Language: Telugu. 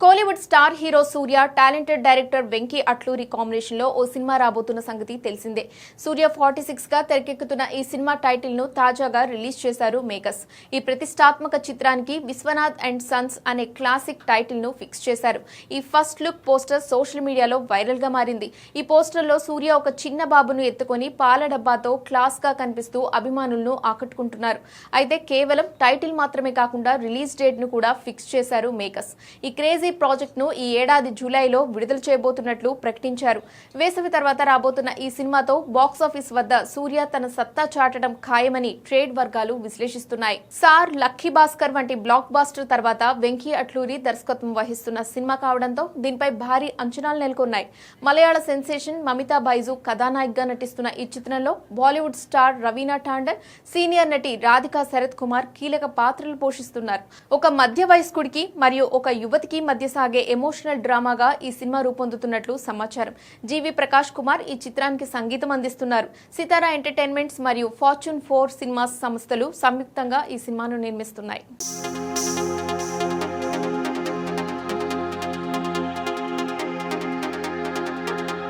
Kollywood star hero Suriya talented director Venky Atluri combination లో ఓ సినిమా రాబోతున్న సంగతి తెలిసిందే. సూర్య 46 గా తెరకెక్కుతున్న ఈ సినిమా టైటిల్ ను తాజాగా రిలీజ్ చేశారు మేకర్స్. ఈ ప్రతిష్టాత్మక చిత్రానికి విశ్వనాథ్ అండ్ సన్స్ అనే క్లాసిక్ టైటిల్ ను ఫిక్స్ చేశారు. ఈ ఫస్ట్ లుక్ పోస్టర్ సోషల్ మీడియాలో వైరల్ గా మారింది. ఈ పోస్టర్ లో సూర్య ఒక చిన్న బాబును ఎత్తుకొని పాల డబ్బాతో క్లాస్ గా కనిపిస్తూ అభిమానులను ఆకట్టుకుంటున్నారు. అయితే కేవలం టైటిల్ మాత్రమే కాకుండా రిలీజ్ డేట్ ను కూడా ఫిక్స్ చేశారు మేకర్స్. ఈ క్రేజీ ప్రాజెక్ట్ ను ఈ ఏడాది జూలైలో విడుదల చేయబోతున్నట్లు ప్రకటించారు. వేసవి తర్వాత రాబోతున్న ఈ సినిమాతో బాక్సాఫీస్ వద్ద సూర్య తన సత్తా చాటడం ఖాయమని ట్రేడ్ వర్గాలు విశ్లేషిస్తున్నాయి. సార్, లక్కీ భాస్కర్ వంటి బ్లాక్ బాస్టర్ తర్వాత వెంకీ అట్లూరి దర్శకత్వం వహిస్తున్న సినిమా కావడంతో దీనిపై భారీ అంచనాలు నెలకొన్నాయి. మలయాళ సెన్సేషన్ మమితా బైజు కథానాయిక్ గా నటిస్తున్న ఈ చిత్రంలో బాలీవుడ్ స్టార్ రవీనా టాండన్, సీనియర్ నటి రాధికా శరత్ కుమార్ కీలక పాత్రలు పోషిస్తున్నారు. ఒక మధ్య వయస్కుడికి మరియు ఒక యువతికి మధ్య సాగే ఎమోషనల్ డ్రామాగా ఈ సినిమా రూపొందుతున్నట్లు సమాచారం. జీవి ప్రకాష్ కుమార్ ఈ చిత్రానికి సంగీతం అందిస్తున్నారు. సితారా ఎంటర్టైన్మెంట్స్ మరియు ఫార్చ్యూన్ 4 సినిమాస్ సంస్థలు సంయుక్తంగా ఈ సినిమాను నిర్మిస్తున్నాయి.